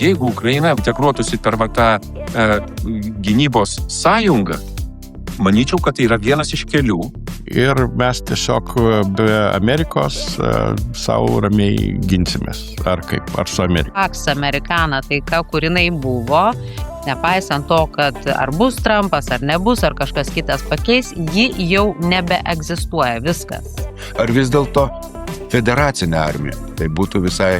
jeigu Ukraina integruotųsi per tą gynybos sąjungą, manyčiau, kad tai yra vienas iš kelių. Ir mes tiesiog be Amerikos savo ramiai ginsimės. Ar kaip? Ar su Amerika? Pax Americana taika, kur jinai buvo, nepaisant to, kad ar bus Trumpas, ar nebus, ar kažkas kitas pakeis, ji jau nebeegzistuoja, viskas. Ar vis dėlto federacinė armija? Tai būtų visai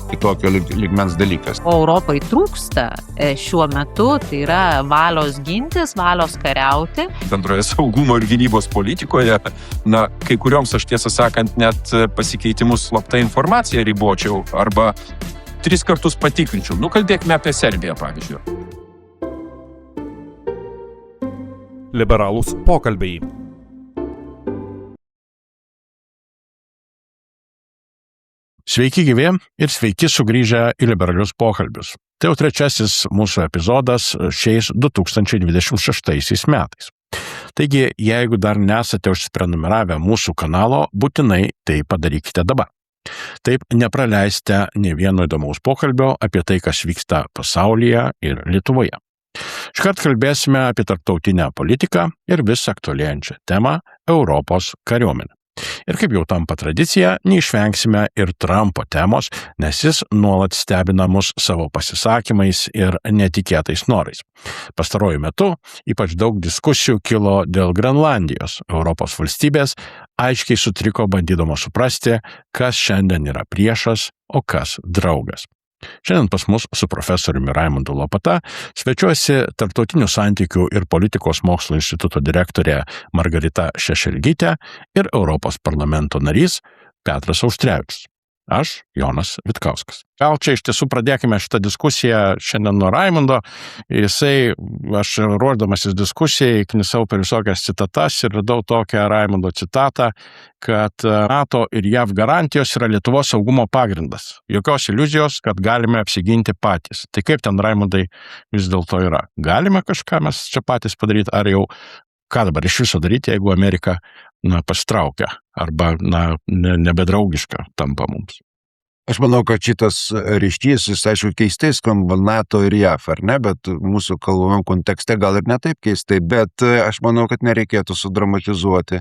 kitokio lygmens dalykas. O Europai trūksta šiuo metu, tai yra valios gintis, valios kariauti. Bendroje saugumo ir gynybos politikoje, kai kurioms aš tiesą sakant net pasikeitimus slapta informaciją ribočiau arba 3 kartus patikrinčiau. Kalbėkime apie Serbiją, pavyzdžiui. Liberalūs pokalbiai. Sveiki gyvi ir sveiki sugrįžę į liberalius pokalbius. Tai jau 3 mūsų epizodas šiais 2026 metais. Taigi, jeigu dar nesate užsiprenumeravę mūsų kanalo, būtinai tai padarykite dabar. Taip nepraleisite nė vieno įdomaus pokalbio apie tai, kas vyksta pasaulyje ir Lietuvoje. Škart kalbėsime apie tarptautinę politiką ir vis aktualėjančią temą Europos kariuomenę. Ir kaip jau tampa tradicija, neišvengsime ir Trumpo temos, nes jis nuolat stebina mus savo pasisakymais ir netikėtais norais. Pastaruoju metu ypač daug diskusijų kilo dėl Grenlandijos. Europos valstybės aiškiai sutriko bandydamos suprasti, kas šiandien yra priešas, o kas draugas. Šiandien pas mus su profesoriumi Raimundu Lopata svečiuosi Tarptautinių santykių ir politikos mokslų instituto direktorė Margarita Šešelgytė ir Europos parlamento narys Petras Auštrevičius. Aš, Jonas Vitkauskas. Gal čia iš tiesų pradėkime šitą diskusiją šiandien nuo Raimundo. Aš ruošdamasis diskusijai knisau per visokias citatas ir radau tokią Raimundo citatą, kad NATO ir JAV garantijos yra Lietuvos saugumo pagrindas. Jokios iliuzijos, kad galime apsiginti patys. Tai kaip ten, Raimundai, vis dėlto yra? Galime kažką mes čia patys padaryti, ar jau ką dabar iš viso daryti, jeigu Amerika pasitraukia arba nebedraugiška tampa mums? Aš manau, kad šitas ryštys, jis aišku keistai skamba NATO ir JAV, ar ne, bet mūsų kalbamam kontekste gal ir ne taip keistai, bet aš manau, kad nereikėtų sudramatizuoti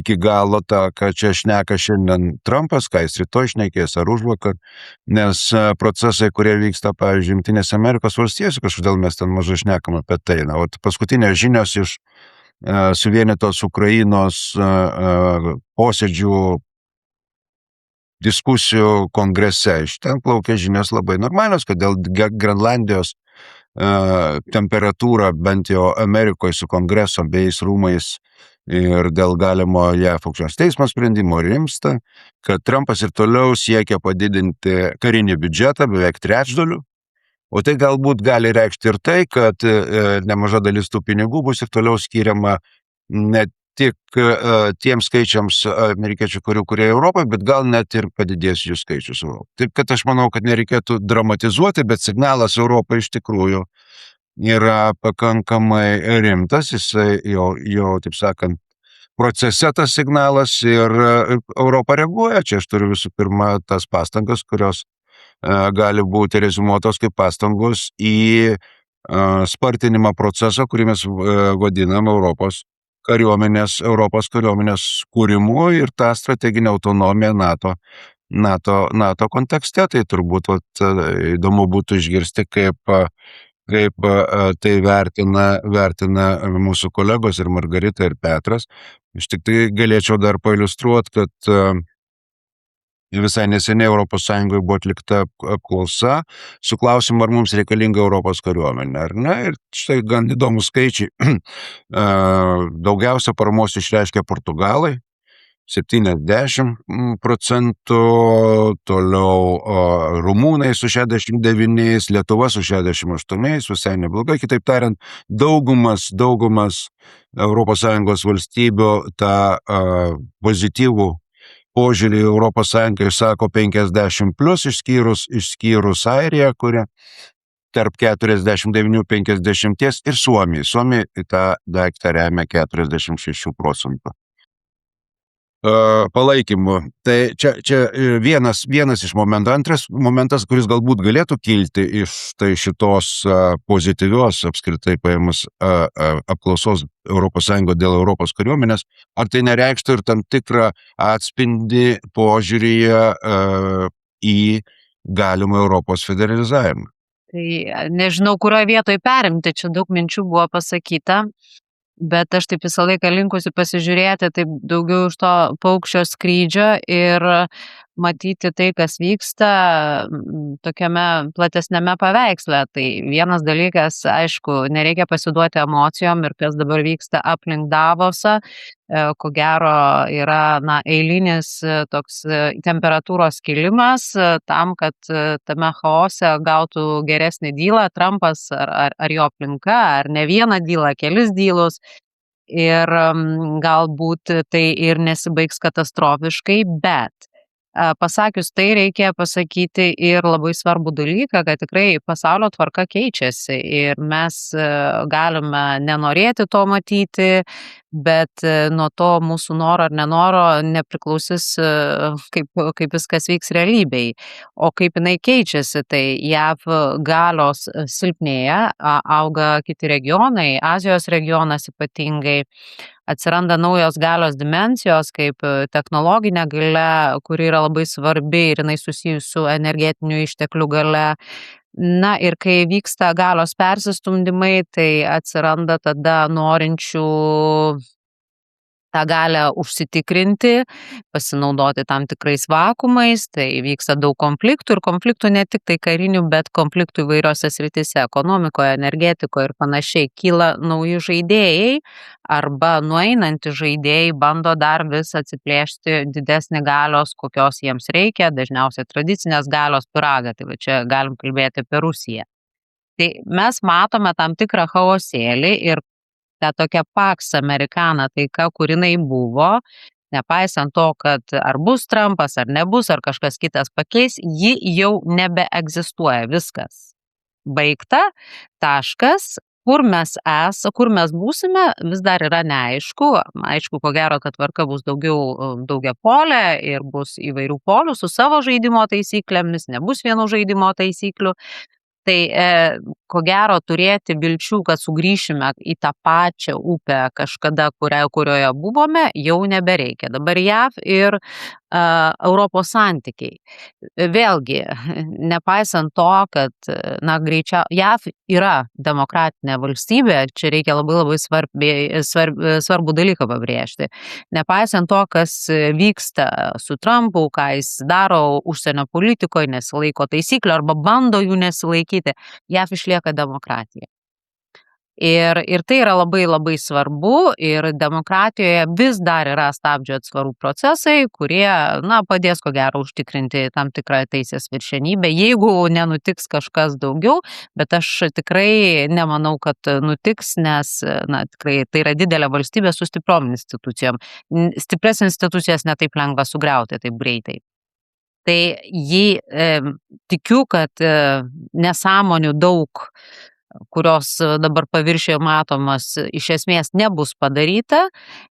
iki galo tą, ką čia šneka šiandien Trumpas, ką jis rytoj šnekės ar užvakar, nes procesai, kurie vyksta, pavyzdžiui, Jungtinėse Amerikos valstijose, kažkodėl mes ten mažai šnekam apie tai. Paskutinės žinios iš suvienytos Ukrainos posėdžių diskusijų kongrese. Iš ten plaukia žinios labai normalios, kad dėl Grenlandijos temperatūra bent jau Amerikoje su kongreso abiejais rūmais ir dėl galimo JAV aukščiausiojo teismo sprendimo rimsta, kad Trumpas ir toliau siekia padidinti karinį biudžetą beveik 3/3. O tai galbūt gali reikšti ir tai, kad nemaža dalis tų pinigų bus ir toliau skiriama ne tik tiems skaičiams amerikiečių karių, kurie Europoje, bet gal net ir padidės jų skaičius Europoje. Taip, kad aš manau, kad nereikėtų dramatizuoti, bet signalas Europai iš tikrųjų yra pakankamai rimtas, jisai jau taip sakant, procese tas signalas ir Europa reaguoja. Čia aš turiu visų pirma tas pastangas, kurios gali būti rezumuotos kaip pastangos į spartinimą proceso, kurį mes vadinam Europos kariuomenės kūrimu ir tą strateginę autonomiją NATO kontekste. Tai turbūt įdomu būtų išgirsti, kaip tai vertina mūsų kolegos ir Margarita ir Petras. Aš tik tai galėčiau dar pailiustruoti, kad visai neseniai Europos Sąjungoje buvo atlikta apklausa su klausimu, ar mums reikalinga Europos kariuomenė, ar ne? Ir štai gan įdomus skaičiai. Daugiausia paramos išreiškė Portugalai, 70%, toliau Rumunai su 69%, Lietuva su 68%, visai neblogai. Kitaip tariant, daugumas Europos Sąjungos valstybių tą pozityvų požiūrį Europos Sąjungai išsako 50+, išskyrus Airiją, kuri tarp 49-50 ir Suomija. Suomija tą daiktą remia 46%. palaikymu. Tai čia vienas iš momentų. Antras momentas, kuris galbūt galėtų kilti iš šitos pozityvios apskritai paėmus apklausos ES dėl Europos kariuomenės, ar tai nereikštų ir tam tikrą atspindį požiūryje į galimą Europos federalizavimą? Tai nežinau, kurioje vietoje perimti, čia daug minčių buvo pasakyta. Bet aš taip visą laiką linkusi pasižiūrėti taip daugiau iš to paukščio skrydžio ir matyti tai, kas vyksta tokiame platesnėme paveiksle. Tai vienas dalykas, aišku, nereikia pasiduoti emocijom ir kas dabar vyksta aplink Davosą, ko gero yra eilinis toks temperatūros kilimas tam, kad tame chaose gautų geresnį dylą Trumpas ar jo aplinka, ar ne vieną dylą, kelis dylus. Ir galbūt tai ir nesibaigs katastrofiškai, bet pasakius tai reikia pasakyti ir labai svarbų dalyką, kad tikrai pasaulio tvarka keičiasi ir mes galime nenorėti to matyti, bet nuo to mūsų noro ar nenoro nepriklausys, kaip viskas vyks realybėj. O kaip jinai keičiasi, tai JAV galios silpnėja, auga kiti regionai, Azijos regionas ypatingai, atsiranda naujos galios dimensijos, kaip technologinė galia, kuri yra labai svarbi ir jinai susijusi su energetinių išteklių galia. Na ir kai vyksta galios persistumdymai, tai atsiranda tada norinčių tą galę užsitikrinti, pasinaudoti tam tikrais vakumais, tai vyksta daug konfliktų ir konfliktų ne tik tai karinių, bet konfliktų įvairiose srityse, ekonomikoje, energetikoje ir panašiai. Kyla nauji žaidėjai arba nueinantys žaidėjai bando dar vis atsiplėšti didesnį galios, kokios jiems reikia, dažniausiai tradicinės galios pyragą, tai čia galim kalbėti apie Rusiją. Tai mes matome tam tikrą chaosėlį ir ta tokia Pax Americana taika, kur jinai buvo, nepaisant to, kad ar bus Trumpas, ar nebus, ar kažkas kitas pakeis, ji jau nebeegzistuoja, viskas. Baigta, taškas, kur mes būsime, vis dar yra neaišku. Aišku, ko gero, kad tvarka bus daugiapolė ir bus įvairių polių su savo žaidimo taisyklėmis, nebus vienų žaidimo taisyklių. Tai ko gero turėti vilčių, kad sugrįšime į tą pačią upę kažkada, kurioje buvome, jau nebereikia. Dabar JAV ir Europos santykiai. Vėlgi, nepaisant to, kad JAV yra demokratinė valstybė, čia reikia labai svarbų dalyką pabrėžti. Nepaisant to, kas vyksta su Trumpu, ką jis daro užsienio politikoje, nesilaiko taisyklių arba bando jų nesilaikyti, JAV išlieka demokratija. Ir tai yra labai svarbu ir demokratijoje vis dar yra stabdžių atsvarų procesai, kurie padės ko gero užtikrinti tam tikrą teisės viršenybę, jeigu nenutiks kažkas daugiau, bet aš tikrai nemanau, kad nutiks, nes tikrai tai yra didelė valstybė su stipriom institucijom. Stipres institucijas netaip lengva sugriauti taip greitai. Tai tikiu, kad nesąmonių daug, kurios dabar paviršiuje matomas, iš esmės nebus padaryta,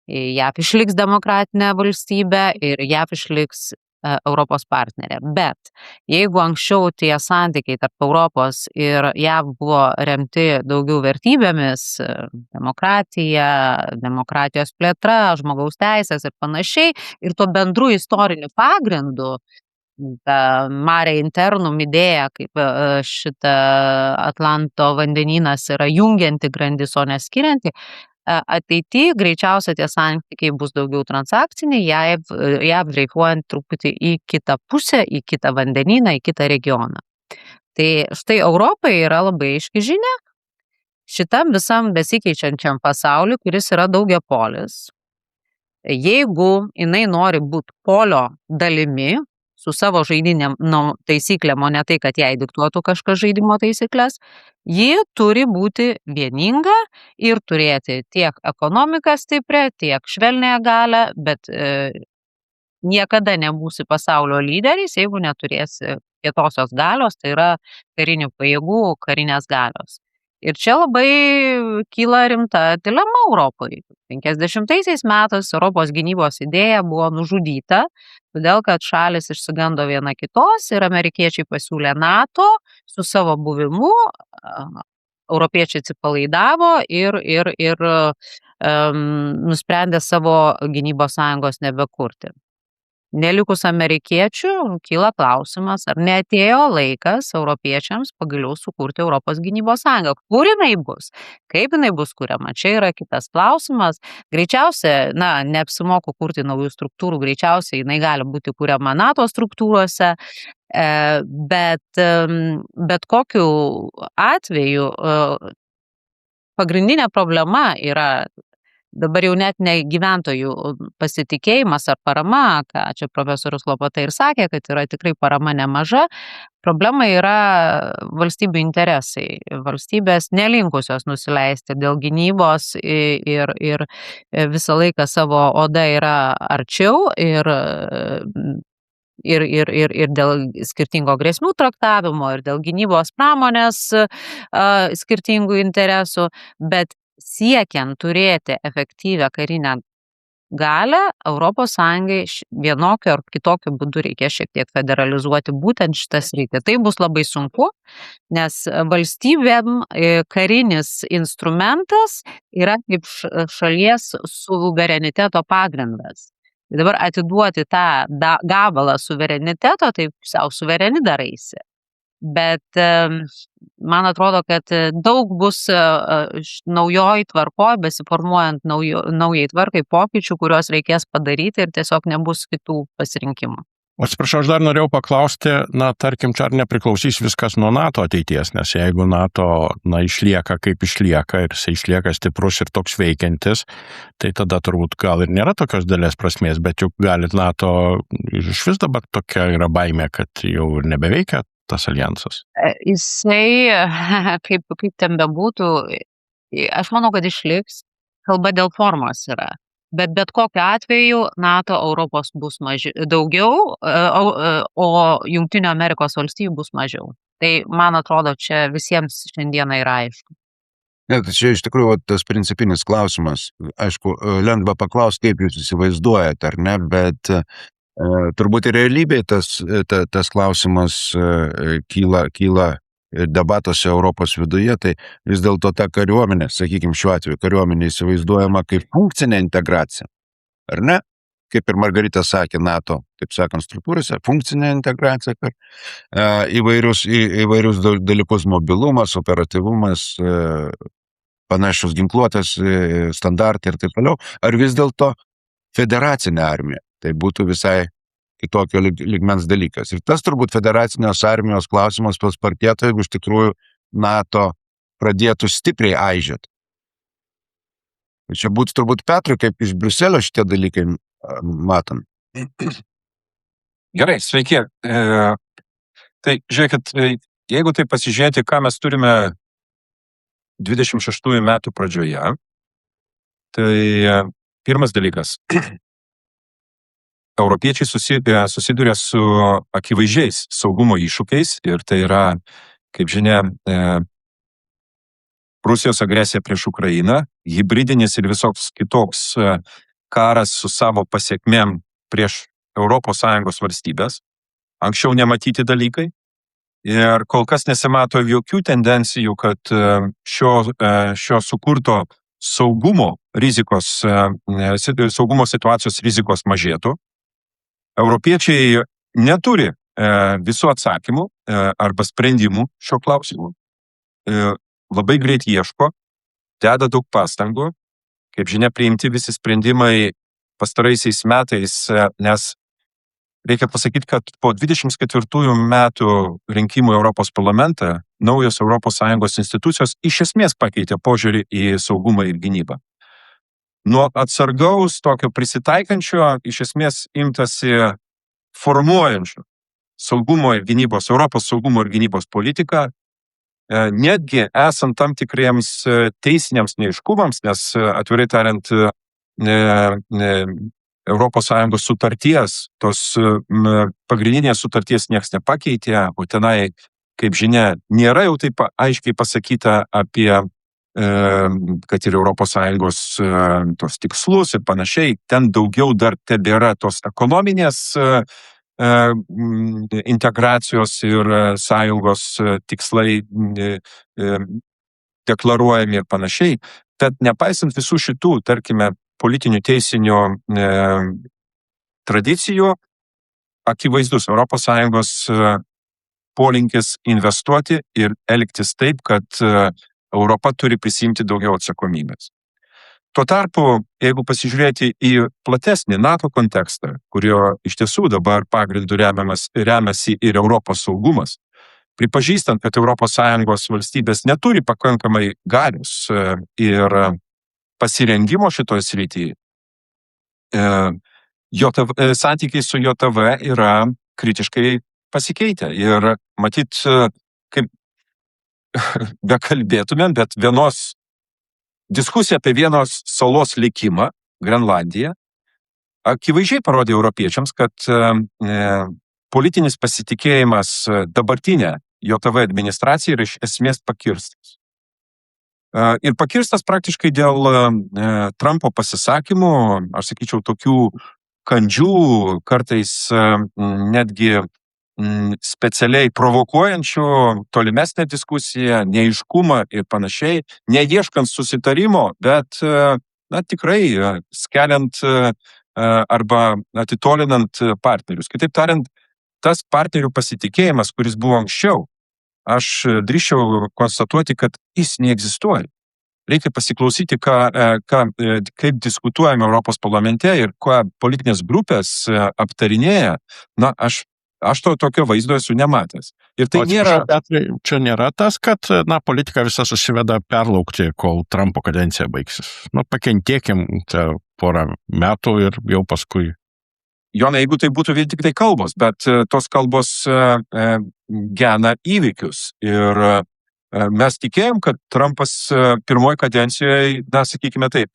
JAV išliks demokratinė valstybė ir JAV išliks Europos partnerė. Bet jeigu anksčiau tie santykiai tarp Europos ir JAV buvo remti daugiau vertybėmis, demokratija, demokratijos plėtra, žmogaus teisės ir panašiai, ir tuo bendru istoriniu pagrindu, ta mare internum idėja, kaip šitą Atlanto vandenynas yra jungianti grandis, o neskirianti, ateityje greičiausiai tie santykiai bus daugiau transakciniai, JAV dreifuojant truputį į kitą pusę, į kitą vandenyną, į kitą regioną. Tai štai Europai yra labai aiški žinia, šitam visam besikeičiančiam pasauliu, kuris yra daugiapolis. Jeigu jinai nori būti polio dalimi, su savo žaidinėm taisyklėm, o ne tai, kad jai diktuotų kažkas žaidimo taisyklės, ji turi būti vieninga ir turėti tiek ekonomiką stiprią, tiek švelnąją galią, bet niekada nebūsi pasaulio lyderis, jeigu neturėsi kietosios galios, tai yra karinių pajėgų, karinės galios. Ir čia labai kyla rimta dilema Europai. 50 metais Europos gynybos idėja buvo nužudyta, todėl kad šalis išsigando viena kitos ir amerikiečiai pasiūlė NATO su savo buvimu, europiečiai atsipalaidavo ir nusprendė savo gynybos sąjungos nebekurti. Nelikus amerikiečių, kyla klausimas, ar neatėjo laikas europiečiams pagaliau sukurti Europos gynybos sąjungą. Kur jinai bus? Kaip jinai bus kuriama? Čia yra kitas klausimas. Greičiausia, neapsimoku kurti naujų struktūrų, greičiausiai jinai gali būti kuriama NATO struktūrose, bet kokiu atveju pagrindinė problema yra dabar jau net ne gyventojų pasitikėjimas ar parama, ką čia profesorius Lopata ir sakė, kad yra tikrai parama nemaža. Problema yra valstybių interesai. Valstybės nelinkusios nusileisti dėl gynybos ir visą laiką savo oda yra arčiau ir dėl skirtingo grėsmių traktavimo, ir dėl gynybos pramonės skirtingų interesų, bet siekiant turėti efektyvią karinę galią, Europos Sąjungai vienokiu ar kitokiu būdu reikia šiek tiek federalizuoti būtent šitą sritį. Tai bus labai sunku, nes valstybėm karinis instrumentas yra kaip šalies suvereniteto pagrindas. Dabar atiduoti tą gabalą suvereniteto, tai pusiau suvereni daraisi. Bet man atrodo, kad daug bus naujoj tvarkoj, besiformuojant naujai tvarkai pokyčių, kuriuos reikės padaryti ir tiesiog nebus kitų pasirinkimų. Atsiprašau, aš dar norėjau paklausti, tarkim, čia ar nepriklausys viskas nuo NATO ateities, nes jeigu NATO, išlieka kaip išlieka ir jis išlieka stiprus ir toks veikiantis, tai tada turbūt gal ir nėra tokios didelės prasmės, bet juk gali NATO iš vis dabar tokia yra baimė, kad jau ir nebeveikia tas alijansas. Jisai, kaip ten bebūtų, aš manau, kad išliks, kalba dėl formos yra. Bet kokiu atveju NATO Europos bus daugiau, o Jungtinių Amerikos valstijų bus mažiau. Tai, man atrodo, čia visiems šiandieną yra aišku. Ne, tai čia iš tikrųjų tas principinis klausimas. Aišku, lengva paklausti, kaip jūs įsivaizduojate, ar ne, bet turbūt ir realybėje tas klausimas kyla debatuose Europos viduje, tai vis dėlto ta kariuomenė, sakykime šiuo atveju, kariuomenė įsivaizduojama kaip funkcinė integracija, ar ne? Kaip ir Margarita sakė, NATO, taip sakant, struktūrose, funkcinė integracija per įvairius dalykus, mobilumas, operatyvumas, panašios ginkluotės standartai ir taip toliau, ar vis dėlto federacinė armija. Tai būtų visai kitokio lygmens dalykas. Ir tas turbūt federacinės armijos klausimas paspartėtų, jeigu iš tikrųjų NATO pradėtų stipriai aižėti. Čia būtų turbūt Petrui, kaip iš Briuselio šitie dalykai matom. Gerai, sveiki. Tai žiūrėkit, jeigu tai pasižiūrėti, ką mes turime 26 metų pradžioje, tai pirmas dalykas. Europiečiai susiduria su akivaizdžiais saugumo iššūkiais ir tai yra, kaip žinia, Rusijos agresija prieš Ukrainą, hybridinis ir visoks kitoks karas su savo pasiekmėm prieš ES valstybės, anksčiau nematyti dalykai ir kol kas nesimato jokių tendencijų, kad šio sukurto saugumo situacijos rizikos mažėtų. Europiečiai neturi visų atsakymų arba sprendimų šio klausimu. Labai greit ieško, deda daug pastangų. Kaip žinia, priimti visi sprendimai pastaraisiais metais, nes reikia pasakyti, kad po 24 metų rinkimų į Europos parlamentą naujos ES institucijos iš esmės pakeitė požiūrį į saugumą ir gynybą. Nuo atsargaus, tokio prisitaikančio, iš esmės imtasi formuojančio Europos saugumo ir gynybos politiką, netgi esant tam tikriems teisiniams neaiškumams, nes atvirai tariant, ES sutarties, tos pagrindinės sutarties nieks nepakeitė, o tenai kaip žinia, nėra jau taip aiškiai pasakyta apie kad ir ES tos tikslus ir panašiai, ten daugiau dar tebėra tos ekonominės integracijos ir sąjungos tikslai deklaruojami ir panašiai. Tad nepaisant visų šitų, tarkime, politinių teisinių tradicijų, akivaizdus ES polinkis investuoti ir elgtis taip, kad Europa turi prisimti daugiau atsakomybės. Tuo tarpu, jeigu pasižiūrėti į platesnį NATO kontekstą, kurio iš tiesų dabar pagrindų remiasi ir Europos saugumas, pripažįstant, kad ES valstybės neturi pakankamai galios ir pasirengimo šitoj srityje, santykiai su JOTV yra kritiškai pasikeitę. Ir matyt, kaip bekalbėtumėm, bet diskusija apie vienos salos likimą, Grenlandiją, akivaizdžiai parodė europiečiams, kad politinis pasitikėjimas dabartinė JOTV administracija yra iš esmės pakirstas. Ir pakirstas praktiškai dėl Trumpo pasisakymų, aš sakyčiau, tokių kandžių, kartais netgi specialiai provokuojančių tolimesnę diskusiją, neaiškumą ir panašiai, neieškant susitarimo, bet tikrai skeliant arba atitolinant partnerius. Kitaip tariant, tas partnerių pasitikėjimas, kuris buvo anksčiau, aš drįsčiau konstatuoti, kad jis neegzistuoja. Reikia pasiklausyti, kaip diskutuojame Europos parlamente ir ką politinės grupės aptarinėja. Aš to tokio vaizdo esu nematęs. Ir tai nėra... Čia nėra tas, kad politika visa susiveda perlaukti, kol Trumpo kadencija baigsis. Pakentėkim porą metų ir jau paskui. Jonai, jeigu tai būtų vien tik tai kalbos, bet tos kalbos gena įvykius. Ir mes tikėjom, kad Trumpas pirmoji kadencijoje, sakykime taip,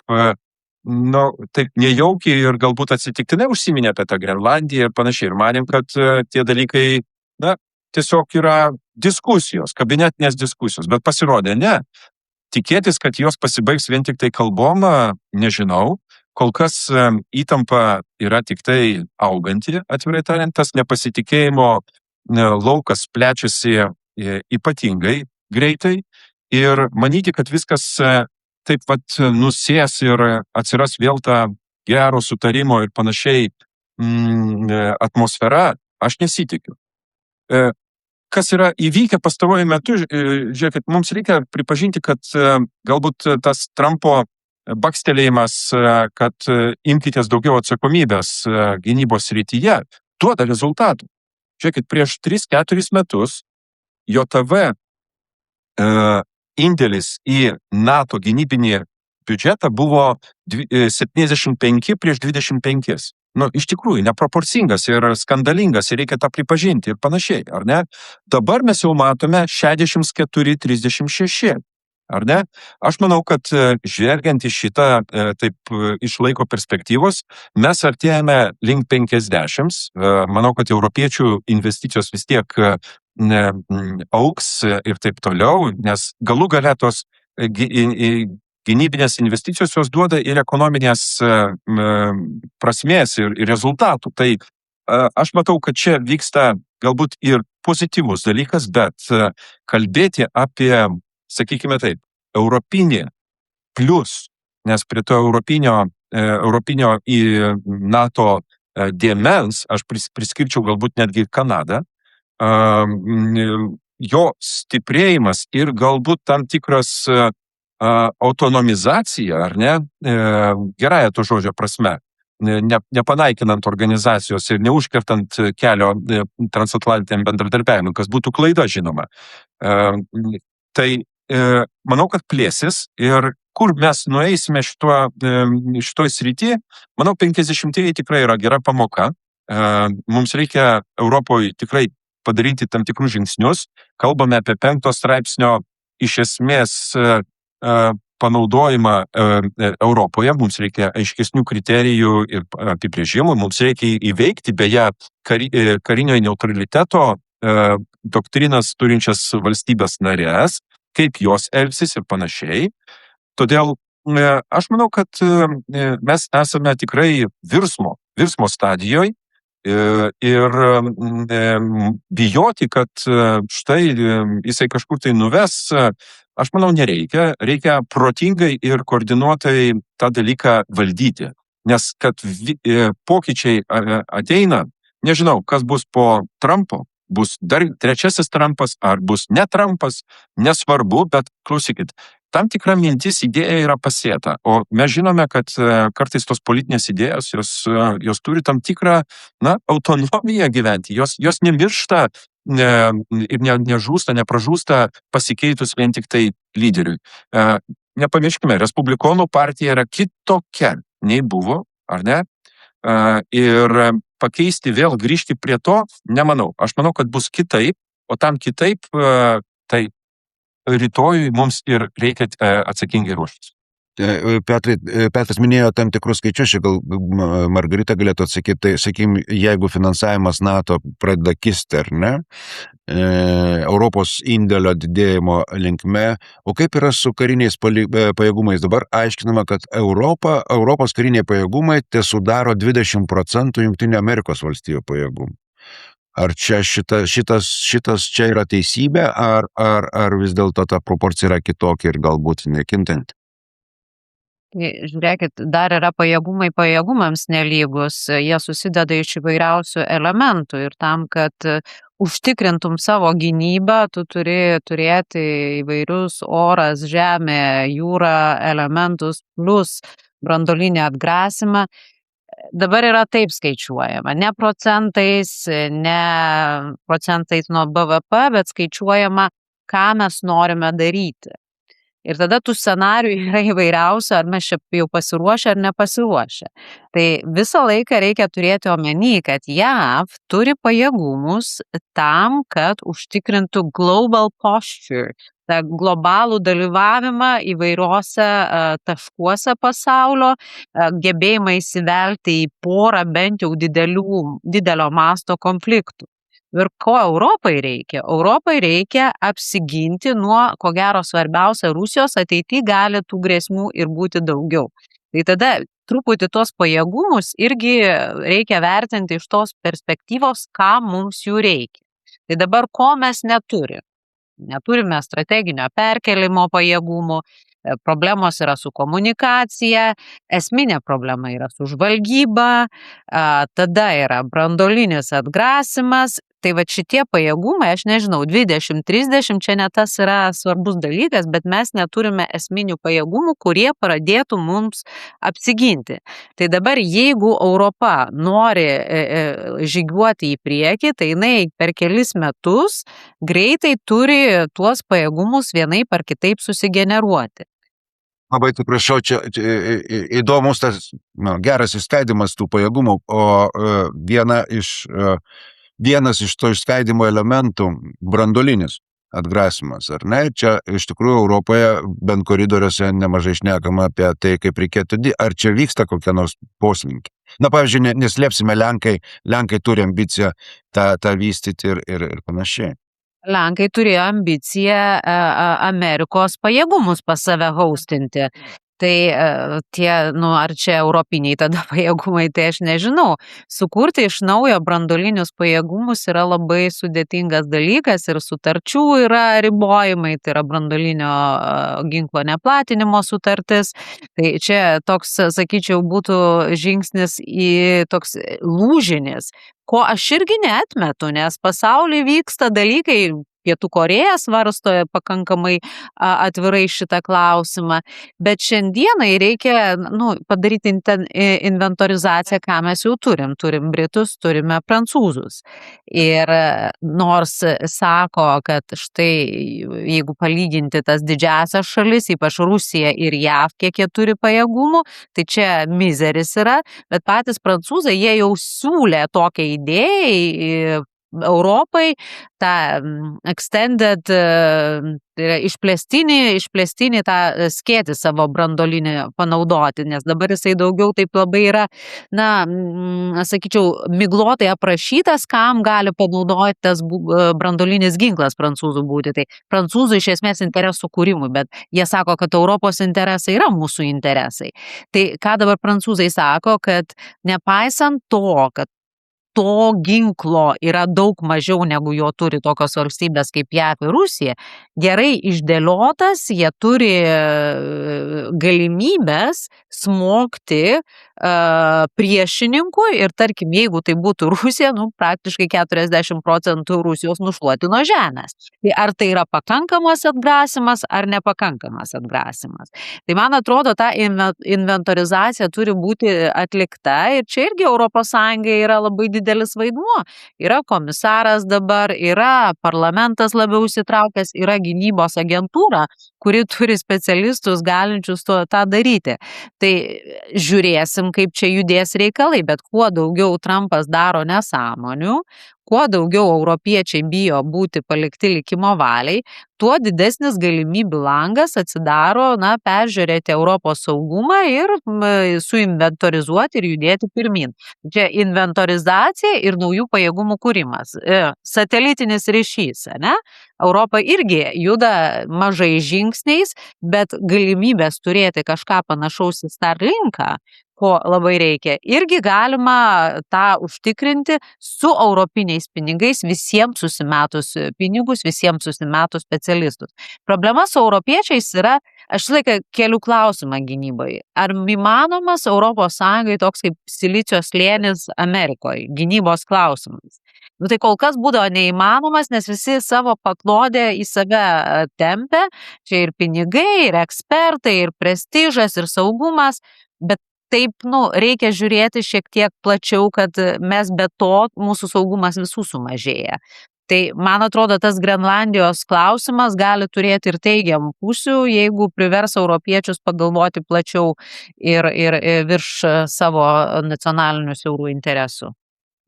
taip nejaukiai ir galbūt atsitiktinai užsiminė apie tą Grenlandiją ir panašiai. Ir manėm, kad tie dalykai, tiesiog yra diskusijos, kabinetinės diskusijos, bet pasirodė, ne. Tikėtis, kad jos pasibaigs vien tik tai kalbom, nežinau. Kol kas įtampa yra tik tai auganti, atvirai tariant, tas nepasitikėjimo laukas plečiasi ypatingai greitai ir manyti, kad viskas taip nusės ir atsiras vėl tą gero sutarimo ir panašiai atmosfera, aš nesitikiu. Kas yra įvykę pastaruoju metu, žiūrėkit, mums reikia pripažinti, kad galbūt tas Trumpo bakstelėjimas, kad imkitės daugiau atsakomybės gynybos srityje, duoda rezultatų. Žiūrėkit, prieš 3-4 metus JOTV indėlis į NATO gynybinį biudžetą buvo 75 prieš 25. Iš tikrųjų, neproporcingas ir skandalingas, ir reikia tą pripažinti ir panašiai, ar ne? Dabar mes jau matome 64-36, ar ne? Aš manau, kad žvelgiant į šitą, taip iš laiko perspektyvos, mes artėjame link 50. Manau, kad europiečių investicijos vis tiek augs ir taip toliau, nes galų gale tos gynybinės investicijos jos duoda ir ekonominės prasmės ir rezultatų. Tai aš matau, kad čia vyksta galbūt ir pozityvus dalykas, bet kalbėti apie, sakykime taip, europinį plus, nes prie to europinio į NATO dėmens aš priskirčiau galbūt netgi Kanadą, jo stiprėjimas ir galbūt tam tikras autonomizacija, ar ne, gerąja to žodžio prasme, nepanaikinant organizacijos ir neužkertant kelio transatlantiniam bendradarbiavimui, kas būtų klaida, žinoma. Tai manau, kad plėsis ir kur mes nueisime šitoj srity, manau, 50-ieji tikrai yra gera pamoka. Mums reikia Europoje tikrai padaryti tam tikrus žingsnius. Kalbame apie 5 straipsnio iš esmės panaudojimą Europoje. Mums reikia aiškesnių kriterijų ir apibrėžimų. Mums reikia įveikti beje karinio neutraliteto doktrinas turinčias valstybės narės, kaip jos elgsis ir panašiai. Todėl aš manau, kad mes esame tikrai virsmo stadijoje ir bijoti, kad štai jisai kažkur tai nuves, aš manau, nereikia. Reikia protingai ir koordinuotai tą dalyką valdyti. Nes kad pokyčiai ateina, nežinau, kas bus po Trumpo, bus dar trečiasis Trumpas, ar bus ne Trumpas, nesvarbu, bet klausykit, tam tikra mintis, idėja yra pasėta, o mes žinome, kad kartais tos politinės idėjos, jos turi tam tikrą, autonomiją gyventi, jos nemiršta ir nežūsta, nepražūsta pasikeitus vien tik tai lyderiui. Nepamirškime, Respublikonų partija yra kitokia nei buvo, ar ne? Ir pakeisti vėl grįžti prie to, nemanau. Aš manau, kad bus kitaip, o tam kitaip, tai rytojui mums ir reikia atsakingai ruoštis. Petras minėjo tam tikrus skaičius, gal Margarita galėtų atsakyti, tai sakykim, jeigu finansavimas NATO pradeda kisti, ar ne, Europos indėlio didėjimo linkme, o kaip yra su kariniais pajėgumais? Dabar aiškinama, kad Europos kariniai pajėgumai sudaro 20% Jungtinių Amerikos valstijų pajėgumų. Ar čia šitas čia yra teisybė, ar vis dėlto ta proporcija yra kitokia ir galbūt nekintanti? Žiūrėkit, dar yra pajėgumai pajėgumams nelygus, jie susideda iš įvairiausių elementų ir tam, kad užtikrintum savo gynybą, tu turi turėti įvairius oras, žemė, jūra elementus plus branduolinį atgrasimą. Dabar yra taip skaičiuojama, ne procentais nuo BVP, bet skaičiuojama, ką mes norime daryti. Ir tada tų scenarijų yra įvairiausių, ar mes čia jau pasiruošę ar nepasiruošę. Tai visą laiką reikia turėti omeny, kad JAV turi pajėgumus tam, kad užtikrintų global posture, tą globalų dalyvavimą įvairiuose taškuose pasaulio, gebėjimą įsivelti į porą bent jau didelio masto konfliktų. Ir ko Europai reikia? Europai reikia apsiginti nuo, ko gero svarbiausia, Rusijos ateityje gali tų grėsmių ir būti daugiau. Tai tada truputį tos pajėgumus irgi reikia vertinti iš tos perspektyvos, ką mums jų reikia. Tai dabar ko mes neturime? Neturime strateginio perkelimo pajėgumų, problemos yra su komunikacija, esminė problema yra su žvalgyba, tada yra branduolinis atgrasimas. Tai va šitie pajėgumai, aš nežinau, 20-30 čia ne tas yra svarbus dalykas, bet mes neturime esminių pajėgumų, kurie pradėtų mums apsiginti. Tai dabar jeigu Europa nori žygiuoti į priekį, tai jinai per kelis metus greitai turi tuos pajėgumus vienaip ar kitaip susigeneruoti. Labai atsiprašau, čia įdomus tas geras išskaidimas tų pajėgumų, o vienas iš to išskaidimo elementų branduolinis atgrasimas, ar ne? Čia iš tikrųjų Europoje bent koridoriuose nemažai šnekama apie tai, kaip reikėtų, ar čia vyksta kokia nors poslinkė. Pavyzdžiui, neslėpsime, Lenkai turi ambiciją tą vystyti ir panašiai. Lenkai turėjo ambiciją Amerikos pajėgumus pas save hostinti. Tai ar čia europiniai tada pajėgumai, tai aš nežinau. Sukurti iš naujo branduolinius pajėgumus yra labai sudėtingas dalykas ir sutarčių yra ribojimai, tai yra branduolinio ginklo neplatinimo sutartis. Tai čia toks, sakyčiau, būtų žingsnis į toks lūžinis, ko aš irgi neatmetu, nes pasaulyje vyksta dalykai. Pietų Korėja svarsto pakankamai atvirai šitą klausimą, bet šiandienai reikia padaryti inventorizaciją, ką mes jau turim. Turim Britus, turime Prancūzus. Ir nors sako, kad štai jeigu palyginti tas didžiasias šalis, ypač Rusija ir JAV, kiek jie turi pajėgumų, tai čia mizeris yra, bet patys prancūzai, jie jau siūlė tokią idėją Europai tą extended, tai yra išplėstinį tą skėtį savo branduolinį panaudoti, nes dabar jisai daugiau taip labai yra, sakyčiau, miglotai aprašytas, kam gali panaudoti tas branduolinis ginklas prancūzų būti. Tai prancūzų iš esmės interesų kūrimui, bet jie sako, kad Europos interesai yra mūsų interesai. Tai ką dabar prancūzai sako, kad nepaisant to, kad to ginklo yra daug mažiau negu jo turi tokios valstybės kaip JAV ir Rusija, gerai išdėliotas, jie turi galimybės smogti priešininkui ir tarkim, jeigu tai būtų Rusija, praktiškai 40% Rusijos nušluoti nuo žemės. Tai ar tai yra pakankamas atgrasimas ar nepakankamas atgrasimas? Tai man atrodo, ta inventorizacija turi būti atlikta ir čia irgi ES yra labai didelis vaidmuo. Yra komisaras dabar, yra parlamentas labiau įsitraukęs, yra gynybos agentūra, kuri turi specialistus galinčius tą daryti. Tai žiūrėsim, kaip čia judės reikalai, bet kuo daugiau Trumpas daro nesąmonių, kuo daugiau europiečiai bijo būti palikti likimo valiai, tuo didesnis galimybių langas atsidaro, peržiūrėti Europos saugumą ir suinventorizuoti ir judėti pirmin. Čia inventorizacija ir naujų pajėgumų kūrimas. Satelitinis ryšys, ne? Europa irgi juda mažai žingsniais, bet galimybės turėti kažką panašaus į Starlinką, ko labai reikia, irgi galima tą užtikrinti su europiniais pinigais, visiems susimetus pinigus, visiems susimetus specialistus. Problema su europiečiais yra, aš laiką keliu klausimą gynybai. Ar įmanomas ES toks kaip silicio slėnis Amerikoje, gynybos klausimais? Tai kol kas būdavo neįmanomas, nes visi savo paklodę į save tempia, čia ir pinigai, ir ekspertai, ir prestižas, ir saugumas, bet taip, reikia žiūrėti šiek tiek plačiau, kad mes be to mūsų saugumas visų sumažėja. Tai, man atrodo, tas Grenlandijos klausimas gali turėti ir teigiamų pusių, jeigu privers europiečius pagalvoti plačiau ir virš savo nacionalinių siaurų interesų.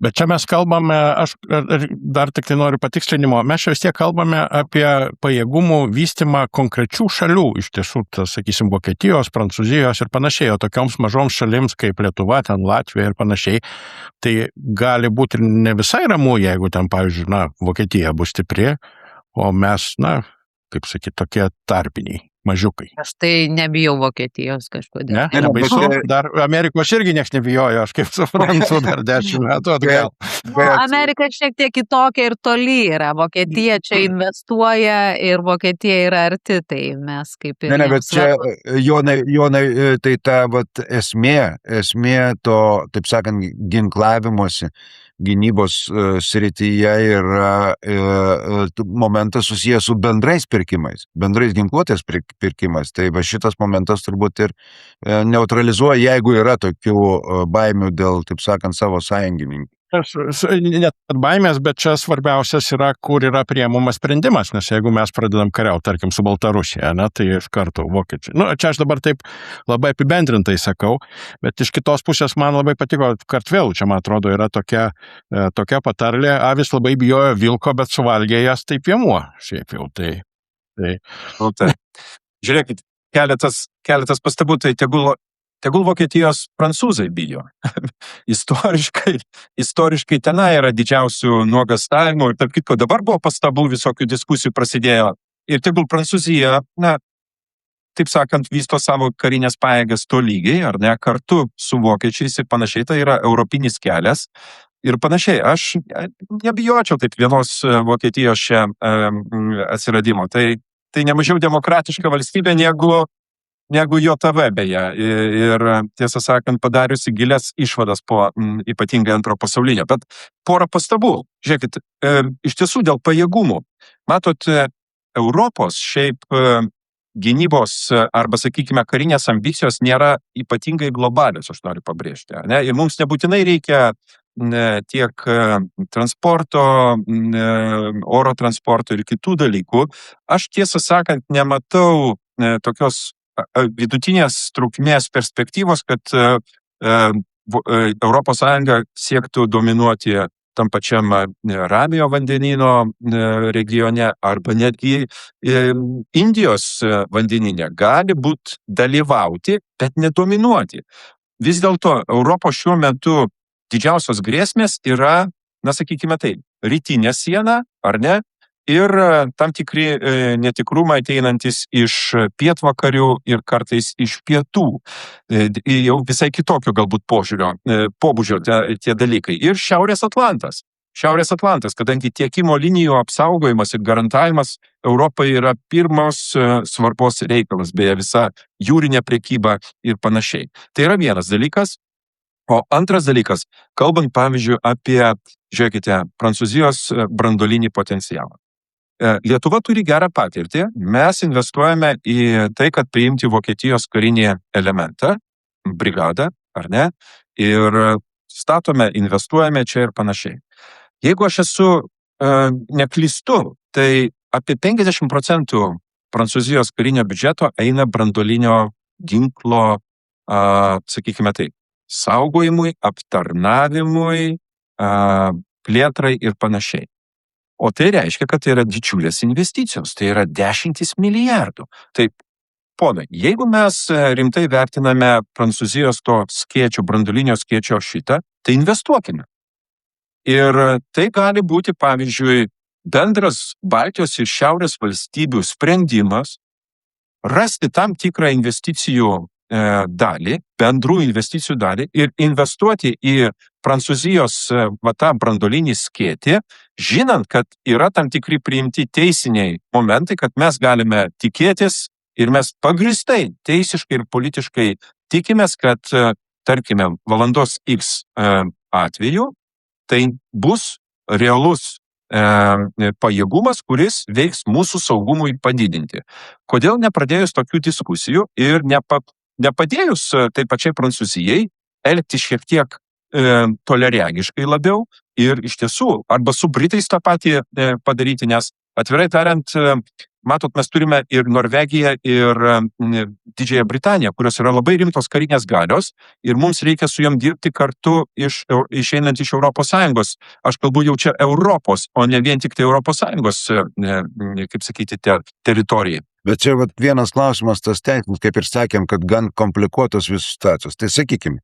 Bet čia mes kalbame, aš dar tik tai noriu patikslinimo, mes čia vis tiek kalbame apie pajėgumų vystymą konkrečių šalių, iš tiesų, sakysim, Vokietijos, Prancūzijos ir panašiai, o tokioms mažoms šalims kaip Lietuva, ten Latvija ir panašiai, tai gali būti ir ne visai ramu, jeigu ten, pavyzdžiui, Vokietija bus stipri, o mes, kaip sakyti, tokie tarpiniai. Mažiukai. Aš tai nebijau Vokietijos kažkodėl. Nebaisu. Dar Amerikos irgi nieks nebijojo, aš kaip suprantu, dar 10 metų atgal. Amerika šiek tiek kitokia ir toli yra. Vokietija čia investuoja ir Vokietija yra arti, tai mes kaip ir... Ne, bet čia, Jonai, tai ta esmė to, taip sakant, ginklavimosi gynybos srityje yra momentas susijęs su bendrais pirkimais, bendrais ginkluotės pirkimais. Tai va šitas momentas turbūt ir neutralizuoja, jeigu yra tokių baimių dėl, taip sakant, savo sąjungininkų. Net baimės, bet čia svarbiausias yra, kur yra priimamas sprendimas, nes jeigu mes pradedam kariauti, tarkim, su Baltarusija, tai iš karto vokiečiai. Čia aš dabar taip labai apibendrintai sakau, bet iš kitos pusės man labai patiko Kartvelų, čia man atrodo yra tokia patarlė, avis labai bijojo vilko, bet suvalgė jas taip piemuo, šiaip jau tai. Žiūrėkit, keletas pastabų, tai tegul Vokietijos prancūzai bijo. Istoriškai tenai yra didžiausių nuogastavimų ir tarp kitko dabar buvo pastabų, visokių diskusijų prasidėjo. Ir tegul Prancūzija, taip sakant, vysto savo karinės pajėgas tolygiai, ar ne, kartu su vokiečiais ir panašiai, tai yra europinis kelias. Ir panašiai, aš nebijočiau taip vienos Vokietijos čia atsiradimo. Tai nemažiau demokratiška valstybė negu JOTV beje. Ir tiesą sakant, padariusi gilias išvadas po ypatingai antro pasaulinio. Bet porą pastabų. Žiūrėkit, iš tiesų dėl pajėgumų. Matot, Europos šiaip gynybos arba, sakykime, karinės ambicijos nėra ypatingai globalios, aš noriu pabrėžti. Ne? Ir mums nebūtinai reikia tiek transporto, oro transporto ir kitų dalykų. Aš tiesą sakant nematau tokios vidutinės trukmės perspektyvos, kad ES siektų dominuoti tam pačiam Ramiojo vandenyno regione arba netgi Indijos vandenyne gali būti dalyvauti, bet nedominuoti. Vis dėlto Europos šiuo metu didžiausios grėsmės yra, na sakykime taip, rytinė siena, ar ne? Ir tam tikri netikrumai ateinantis iš pietvakarių ir kartais iš pietų. Jau visai kitokio galbūt pobūdžio tie dalykai. Ir Šiaurės Atlantas. Šiaurės Atlantas, kadangi tiekimo linijų apsaugojimas ir garantavimas Europai yra pirmos svarbos reikalas, beje visa jūrinė prekyba ir panašiai. Tai yra vienas dalykas. O antras dalykas, kalbant pavyzdžiui apie, žiūrėkite, Prancūzijos branduolinį potencialą. Lietuva turi gerą patirtį, mes investuojame į tai, kad priimti Vokietijos karinį elementą, brigadą, ar ne, ir statome, investuojame čia ir panašiai. Jeigu aš esu neklystu, tai apie 50% Prancūzijos karinio biudžeto eina branduolinio ginklo, sakykime taip, saugojimui, aptarnavimui, plėtrai ir panašiai. O tai reiškia, kad tai yra didžiulės investicijos, tai yra 10 milijardų. Tai, ponai, jeigu mes rimtai vertiname Prancūzijos to skėčio, branduolinio skėčio šitą, tai investuokime. Ir tai gali būti, pavyzdžiui, bendras Baltijos ir Šiaurės valstybių sprendimas rasti tam tikrą investicijų dalį, bendrų investicijų dalį ir investuoti į Prancūzijos tą branduolinį skėtį, žinant, kad yra tam tikri priimti teisiniai momentai, kad mes galime tikėtis ir mes pagristai, teisiškai ir politiškai tikimės, kad, tarkime, valandos X atveju, tai bus realus pajėgumas, kuris veiks mūsų saugumui padidinti. Kodėl nepradėjus tokių diskusijų ir nepadėjus taip pačiai Prancūzijai elgti šiek tiek toliaregiškai labiau ir iš tiesų, arba su Britais tą patį padaryti, nes atvirai tariant, matot, mes turime ir Norvegiją, ir Didžiąją Britaniją, kurios yra labai rimtos karinės galios ir mums reikia su jom dirbti kartu išeinant iš Europos Sąjungos. Aš kalbu jau čia Europos, o ne vien tik tai Europos Sąjungos, kaip sakyti, teritorijai. Bet čia vienas klausimas, tas teisinis, kaip ir sakėm, kad gan komplikuotos visos situacijos. Tai sakykime,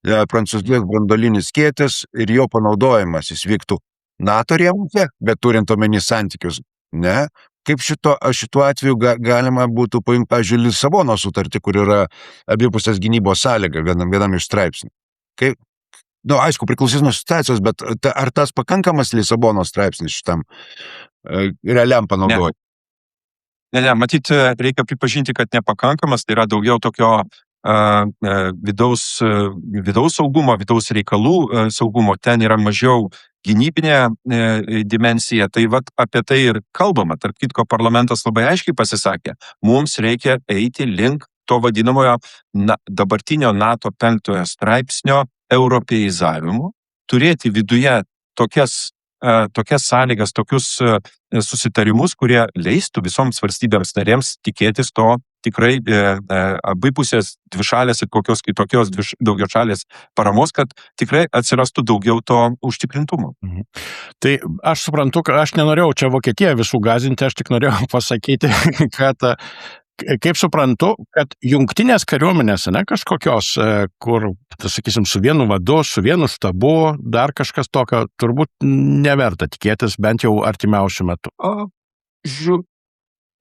Prancūzijos branduolinis skėtis ir jo panaudojimas jis vyktų NATO rėmuose, bet turint omeny santykius, ne? Kaip šituo atveju galima būtų paimti, pavyzdžiui, Lisabono sutartį, kur yra abipusės gynybos sąlyga vienam iš straipsnių. Kaip, aišku, priklausys nuo situacijos, bet ar tas pakankamas Lisabono straipsnis šitam realiam panaudojimui? Ne, matyt, reikia pripažinti, kad nepakankamas, tai yra daugiau tokio vidaus saugumo, vidaus reikalų saugumo, ten yra mažiau gynybinė dimensija, tai apie tai ir kalbama. Tarp kitko, parlamentas labai aiškiai pasisakė, mums reikia eiti link to vadinamojo dabartinio NATO 5 straipsnio europeizavimo, turėti viduje tokias sąlygas, tokius susitarimus, kurie leistų visoms valstybėms narėms tikėtis to tikrai abipusės dvišalės ir kokios kitokios daugiašalės paramos, kad tikrai atsirastų daugiau to užtikrintumo. Tai aš suprantu, kad aš nenorėjau čia Vokietiją visų gąsdinti, aš tik norėjau pasakyti, kad kaip suprantu, kad jungtinės kariuomenės, ne kažkokios, kur, sakysim, su vienu vadu, su vienu štabu, dar kažkas tokio, turbūt neverta tikėtis, bent jau artimiausiu metu.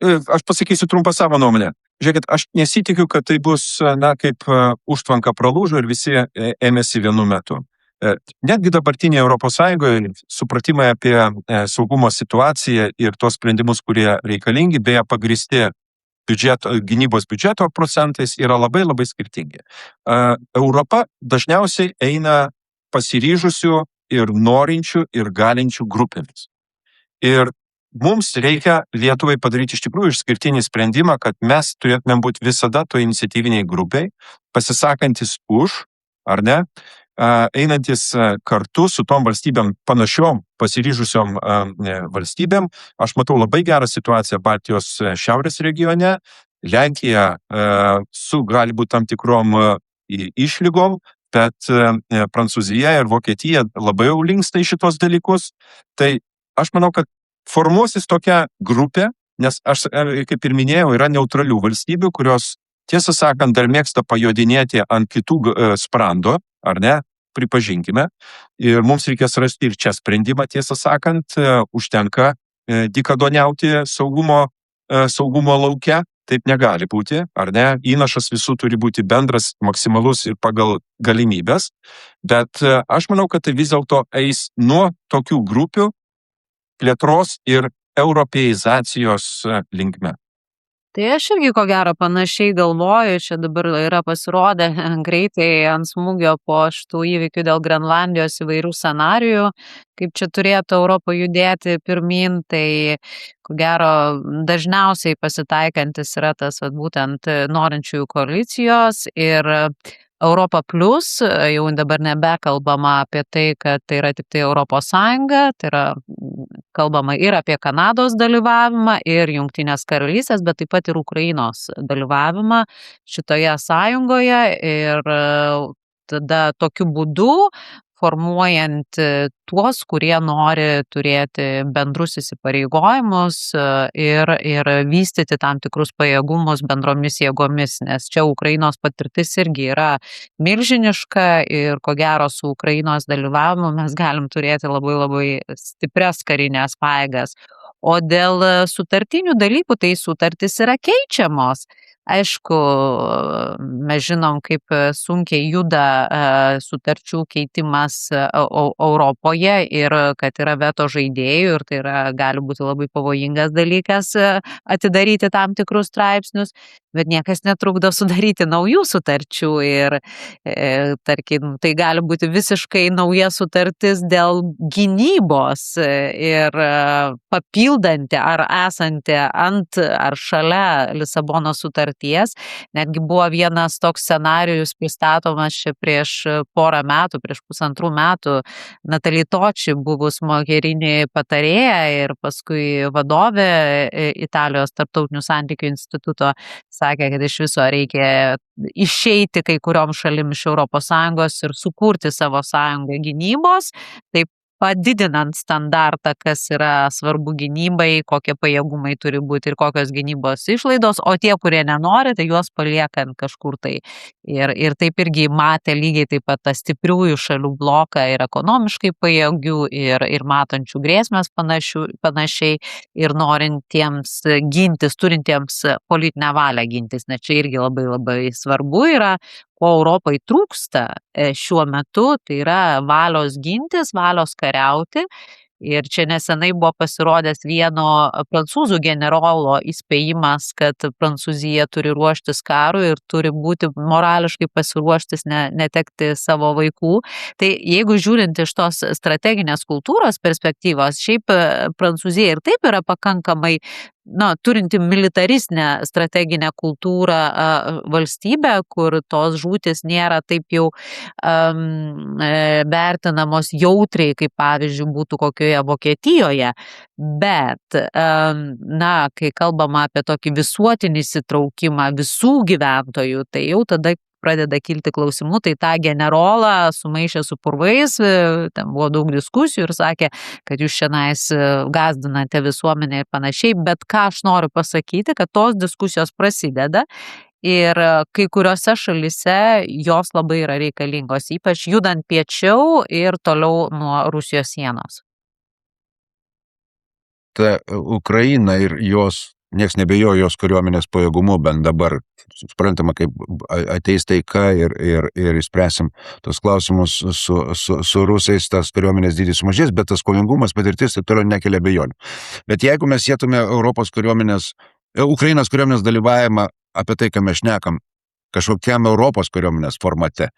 Aš pasakysiu trumpą savo nuomonę. Žiūrėkit, aš nesitikiu, kad tai bus, kaip užtvanka pralūžo ir visi ėmėsi vienu metu. Netgi dabartinėje Europos Sąjungoje supratimai apie saugumo situaciją ir tos sprendimus, kurie reikalingi, beje pagristi gynybos biudžeto procentais yra labai labai skirtingi. Europa dažniausiai eina pasiryžusių ir norinčių ir galinčių grupėmis. Ir mums reikia Lietuvai padaryti iš tikrųjų išskirtinį sprendimą, kad mes turėtume būti visada to iniciatyviniai grupiai, pasisakantis už, ar ne, einantis kartu su tom valstybėm panašiom pasiryžusiom valstybėm. Aš matau labai gerą situaciją Baltijos šiaurės regione. Lenkija su gali būti tam tikrom išlygom, bet Prancūzija ir Vokietija labai jau linksta į šitos dalykus. Tai aš manau, kad formuosis tokia grupė, nes aš, kaip ir minėjau, yra neutralių valstybių, kurios, tiesą sakant, dar mėgsta pajodinėti ant kitų sprando, ar ne, pripažinkime. Ir mums reikės rasti ir čia sprendimą, tiesą sakant, užtenka dykadoniauti saugumo lauke, taip negali būti, ar ne? Įnašas visų turi būti bendras, maksimalus ir pagal galimybės, bet aš manau, kad tai vis dėlto eis nuo tokių grupių plėtros ir europeizacijos linkme. Tai aš irgi ko gero panašiai galvoju, čia dabar yra pasirodę greitai ant smūgio po šitų įvykių dėl Grenlandijos įvairių scenarijų, kaip čia turėtų Europą judėti pirmin, tai ko gero dažniausiai pasitaikantis yra tas būtent norinčiųjų koalicijos ir Europa plus, jau dabar nebekalbama apie tai, kad tai yra tik tai Europos Sąjunga, tai yra kalbama ir apie Kanados dalyvavimą, ir Jungtinės karalystės, bet taip pat ir Ukrainos dalyvavimą šitoje sąjungoje ir tada tokiu būdu formuojant tuos, kurie nori turėti bendrus įsipareigojimus ir vystyti tam tikrus pajėgumus bendromis jėgomis, nes čia Ukrainos patirtis irgi yra milžiniška ir ko gero su Ukrainos dalyvavimu mes galim turėti labai labai stiprias karinės pajėgas. O dėl sutartinių dalykų, tai sutartys yra keičiamos. Aišku, mes žinom, kaip sunkiai juda sutarčių keitimas Europoje ir kad yra veto žaidėjų ir tai gali būti labai pavojingas dalykas atidaryti tam tikrus straipsnius, bet niekas netrukdo sudaryti naujų sutarčių ir tarkim, tai gali būti visiškai nauja sutartis dėl gynybos ir papildanti ar esanti ant ar šalia Lisabono sutarties. Netgi buvo vienas toks scenarijus pristatomas čia prieš porą metų, prieš 1,5 metų, Natalija Toči buvus Mogherini patarėja ir paskui vadovė Italijos tarptautinių santykių instituto sakė, kad iš viso reikia išeiti kai kuriom šalim iš ES ir sukurti savo sąjungą gynybos, taip padidinant standartą, kas yra svarbu gynybai, kokie pajėgumai turi būti ir kokios gynybos išlaidos, o tie, kurie nenori, tai juos paliekant kažkur tai. Ir taip irgi matė lygiai taip pat tą stipriųjų šalių bloką ir ekonomiškai pajėgių, ir matančių grėsmės panašiai, ir norintiems gintis, turintiems politinę valią gintis, nes čia irgi labai labai svarbu yra. Ko Europai trūksta šiuo metu, tai yra valios gintis, valios kariauti. Ir čia nesenai buvo pasirodęs vieno prancūzų generolo įspėjimas, kad Prancūzija turi ruoštis karui ir turi būti morališkai pasiruoštis netekti savo vaikų. Tai jeigu žiūrint iš tos strateginės kultūros perspektyvos, šiaip Prancūzija ir taip yra pakankamai turinti militaristinę strateginę kultūrą valstybę, kur tos žūtis nėra taip jau vertinamos jautriai, kaip pavyzdžiui būtų kokioje Vokietijoje, bet kai kalbama apie tokį visuotinį įsitraukimą visų gyventojų, tai jau tada pradeda kilti klausimų, tai tą generolą sumaišė su purvais, ten buvo daug diskusijų ir sakė, kad jūs šiandien gąsdinate visuomenę ir panašiai, bet ką aš noriu pasakyti, kad tos diskusijos prasideda ir kai kuriuose šalise jos labai yra reikalingos, ypač judant piečiau ir toliau nuo Rusijos sienos. Ta Ukraina ir jos, nieks nebejojo jos kariuomenės pajėgumu, bent dabar suprantama, kaip ateis taika ir išspręsim tos klausimus su rusais, tas kariuomenės dydis sumažės, bet tas kovingumas, patirtis taip toliau nekelia abejonių. Bet jeigu mes sėtume Ukrainos kariuomenės dalyvavimą apie tai, ką mes šnekam, kažkokiam Europos kariuomenės formate,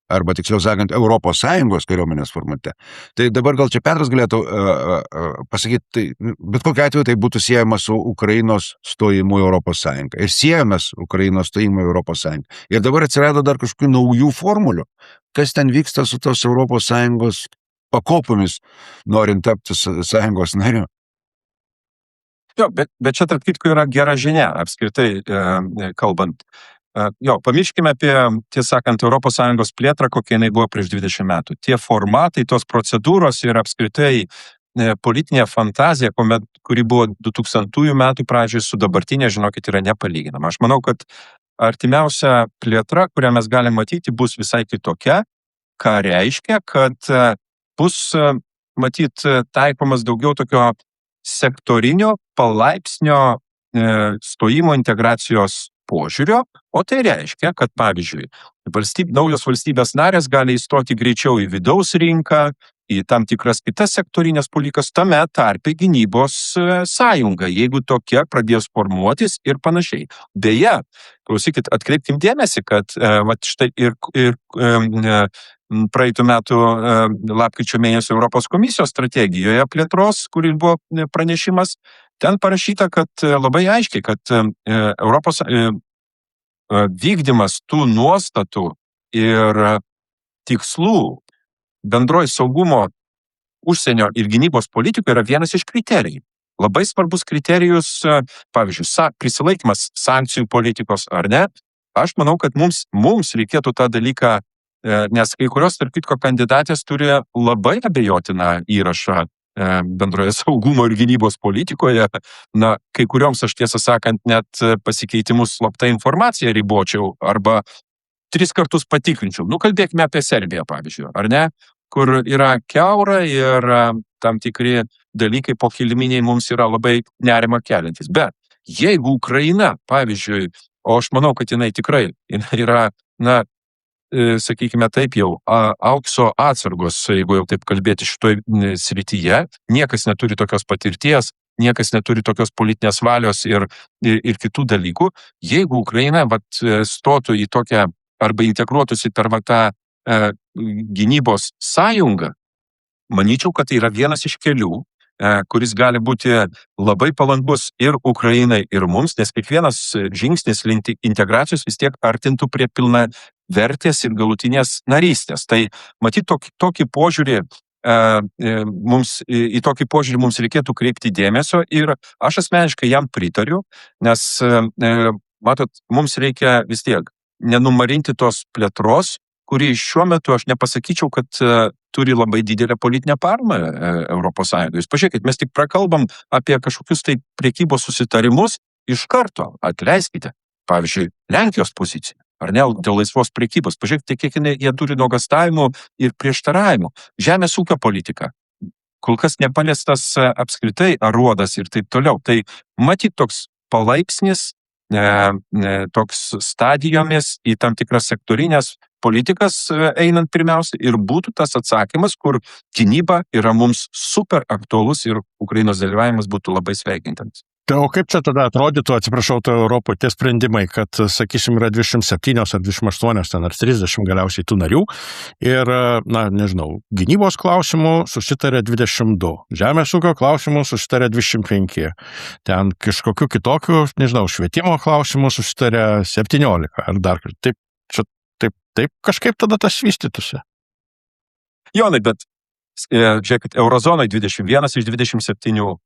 arba tiksliau sakant, Europos Sąjungos kariuomenės formate. Tai dabar gal čia Petras galėtų pasakyti, tai, bet kokiu atveju tai būtų siejama su Ukrainos stojimu į Europos Sąjungą. Ir siejamas Ukrainos stojimu į Europos Sąjungą. Ir dabar atsirado dar kažkokių naujų formulių. Kas ten vyksta su tos Europos Sąjungos pakopomis, norint tapti sąjungos nariu? Jo, bet čia tarp kitko yra gera žinia, apskritai kalbant. Pamirškime apie, tiesą sakant, ES plėtrą, kokia jinai buvo prieš 20 metų. Tie formatai, tos procedūros ir apskritai politinė fantazija, kuri buvo 2000 metų pradžioje su dabartinė, žinokit, yra nepalyginama. Aš manau, kad artimiausia plėtra, kurią mes galime matyti, bus visai kitokia, ką reiškia, kad bus, matyt, taikomas daugiau tokio sektorinio, palaipsnio stojimo integracijos požiūrio, o tai reiškia, kad pavyzdžiui, naujos valstybės narės gali įstoti greičiau į vidaus rinką, į tam tikras kitas sektorinės politikas, tame tarpe gynybos sąjunga, jeigu tokia pradės formuotis ir panašiai. Beje, klausykit, atkreipkim dėmesį, kad štai ir praeitų metų lapkričio mėnesio Europos komisijos strategijoje plėtros, kuri buvo pranešimas, ten parašyta, kad labai aiškiai, kad Europos vykdymas tų nuostatų ir tikslų bendroji saugumo, užsienio ir gynybos politikoje yra vienas iš kriterijų. Labai svarbus kriterijus, pavyzdžiui, prisilaikymas sankcijų politikos ar ne. Aš manau, kad mums reikėtų tą dalyką, nes kai kurios, tarp kitko, kandidatės turi labai abejotiną įrašą bendroje saugumo ir gynybos politikoje. Kai kurioms aš, tiesą sakant, net pasikeitimus slapta informaciją ribočiau arba 3 kartus patikrinčiau. Kalbėkime apie Serbiją, pavyzdžiui, ar ne? Kur yra kiaura ir tam tikri dalykai pokiliminiai mums yra labai nerima keliantis. Bet jeigu Ukraina, pavyzdžiui, o aš manau, kad jinai tikrai yra, sakykime taip jau, aukso atsargos, jeigu jau taip kalbėti šitoj srityje, niekas neturi tokios patirties, niekas neturi tokios politinės valios ir kitų dalykų. Jeigu Ukraina stotų į tokią arba integruotųsi per tą gynybos sąjungą, manyčiau, kad tai yra vienas iš kelių, kuris gali būti labai palankus ir Ukrainai, ir mums, nes kiekvienas žingsnis link integracijos vis tiek artintų prie pilna vertės ir galutinės narystės. Tai matyt, tokį požiūrį į tokį požiūrį mums reikėtų kreipti dėmesio ir aš asmeniškai jam pritariu, nes, matot, mums reikia vis tiek nenumarinti tos plėtros, kuri šiuo metu aš nepasakyčiau, kad turi labai didelę politinę paramą Europos Sąjungoje. Jūs pažiūrėkit, mes tik prakalbam apie kažkokius tai prekybos susitarimus iš karto, atleiskite, pavyzdžiui, Lenkijos poziciją, ar ne, dėl laisvos prekybos. Pažiūrėkite, kiek jie turi nuogąstavimų ir prieštaravimų. Žemės ūkio politika. Kol kas nepaliestas apskritai aruodas ir taip toliau. Tai matyt toks palaipsnis, toks stadijomis į tam tikras sektorinės politikas einant pirmiausia ir būtų tas atsakymas, kur gynyba yra mums super aktualus ir Ukrainos dalyvavimas būtų labai sveikintinas. O kaip čia tada atrodytų, atsiprašau, Europoje tie sprendimai, kad, sakysim, yra 27 ar 28 ar 30 galiausiai tų narių ir, gynybos klausimų susitarė 22, žemės ūkio klausimų susitarė 25, ten kažkokių kitokių, švietimo klausimų susitarė 17 ar dar taip kažkaip tada tas vystytųsi. Jonai, bet žiūrėkit, Eurozonai 21 iš 27,